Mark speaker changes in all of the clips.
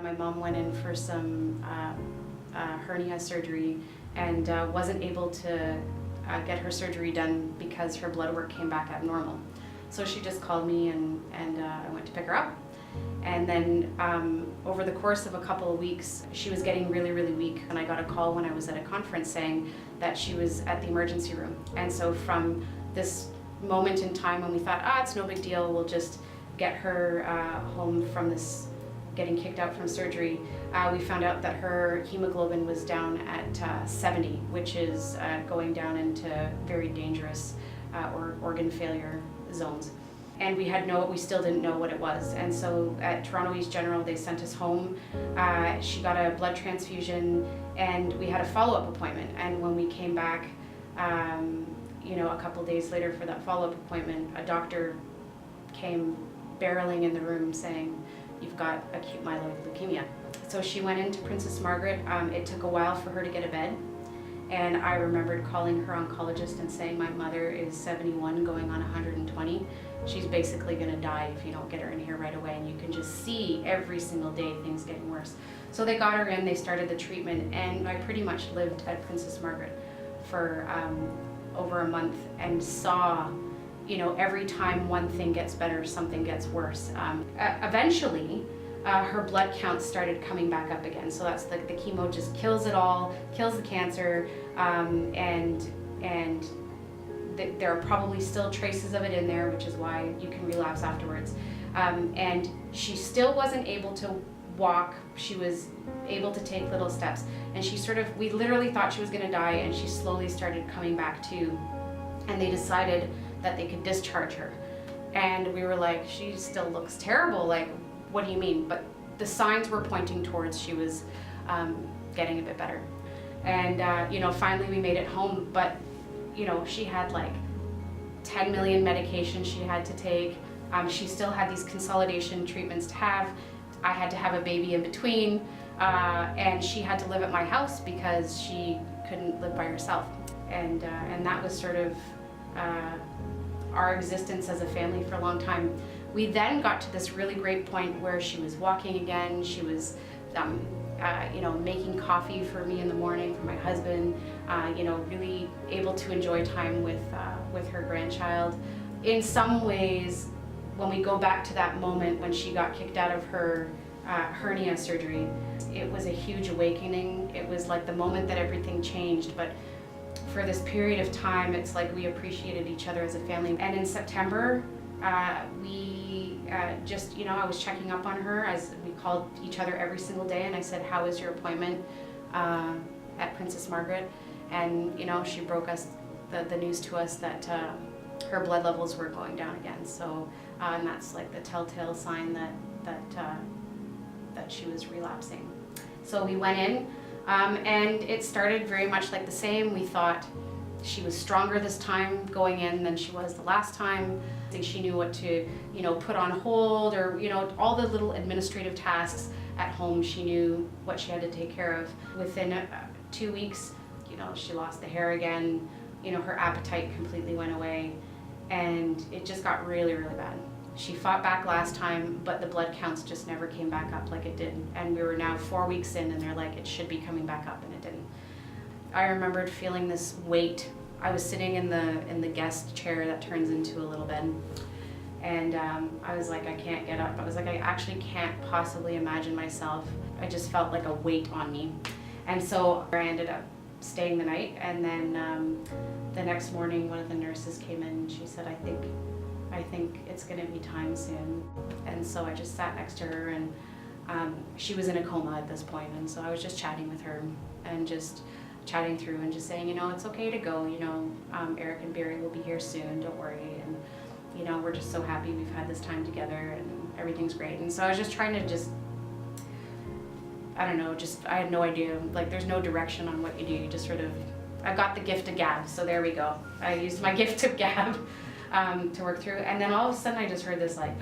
Speaker 1: My mom went in for some hernia surgery and wasn't able to get her surgery done because her blood work came back abnormal. So she just called me and I went to pick her up. And then over the course of a couple of weeks, she was getting really, really weak. And I got a call when I was at a conference saying that she was at the emergency room. And so from this moment in time when we thought, it's no big deal, we'll just get her home from this getting kicked out from surgery, we found out that her hemoglobin was down at 70, which is going down into very dangerous or organ failure zones. And we still didn't know what it was. And so at Toronto East General, they sent us home. She got a blood transfusion and we had a follow-up appointment. And when we came back, a couple days later for that follow-up appointment, a doctor came barreling in the room saying, "You've got acute myeloid leukemia." So she went into Princess Margaret. It took a while for her to get a bed. And I remembered calling her oncologist and saying, "My mother is 71 going on 120. She's basically gonna die if you don't get her in here right away." And you can just see every single day things getting worse. So they got her in, they started the treatment, and I pretty much lived at Princess Margaret for over a month and saw, every time one thing gets better, something gets worse. Eventually, her blood counts started coming back up again. So that's the chemo just kills it all, kills the cancer, and there are probably still traces of it in there, which is why you can relapse afterwards. And she still wasn't able to walk. She was able to take little steps. And we literally thought she was gonna die, and she slowly started coming back to. And they decided that they could discharge her. And we were like, she still looks terrible. Like, what do you mean? But the signs were pointing towards she was getting a bit better. And finally we made it home, but she had like 10 million medications she had to take. She still had these consolidation treatments to have. I had to have a baby in between, and she had to live at my house because she couldn't live by herself. And that was sort of our existence as a family for a long time. We then got to this really great point where she was walking again. She was, making coffee for me in the morning, for my husband, really able to enjoy time with her grandchild. In some ways, when we go back to that moment when she got kicked out of her hernia surgery, it was a huge awakening. It was like the moment that everything changed. But for this period of time, it's like we appreciated each other as a family. And in September, we I was checking up on her as we called each other every single day, and I said, "How is your appointment at Princess Margaret?" And she broke us the news to us that her blood levels were going down again. So and that's like the telltale sign that she was relapsing. So we went in, and it started very much like the same. We thought she was stronger this time going in than she was the last time. I think she knew what to, put on hold, or, all the little administrative tasks at home. She knew what she had to take care of. Within 2 weeks, she lost the hair again. Her appetite completely went away, and it just got really, really bad. She fought back last time, but the blood counts just never came back up like it did. And we were now 4 weeks in, and they're like, it should be coming back up, and it didn't. I remembered feeling this weight. I was sitting in the guest chair that turns into a little bed, and I was like, I can't get up. I was like, I actually can't possibly imagine myself. I just felt like a weight on me. And so I ended up staying the night, and then the next morning one of the nurses came in and she said, I think it's gonna be time soon. And so I just sat next to her, and she was in a coma at this point, and so I was just chatting with her and just chatting through and just saying, it's okay to go, Eric and Barry will be here soon, don't worry, and we're just so happy we've had this time together and everything's great. And so I was just trying to I had no idea, like there's no direction on what you do, you just sort of, I've got the gift of gab, so there we go. I used my gift of gab to work through, and then all of a sudden I just heard this like,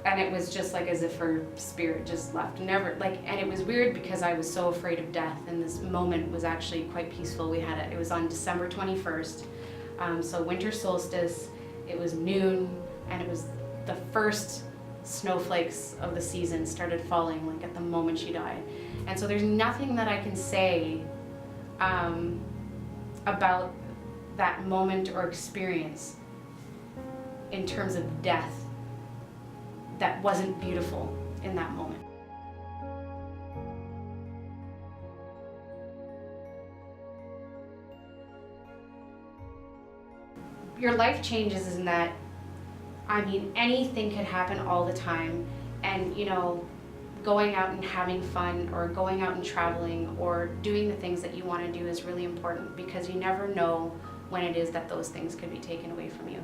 Speaker 1: and it was just like as if her spirit just left. And it was weird because I was so afraid of death, and this moment was actually quite peaceful. It was on December 21st, so winter solstice. It was noon, and it was the first snowflakes of the season started falling like at the moment she died. And so there's nothing that I can say about that moment or experience in terms of death that wasn't beautiful in that moment. Your life changes in that, I mean, anything can happen all the time, and you know, going out and having fun or going out and traveling or doing the things that you want to do is really important, because you never know when it is that those things could be taken away from you.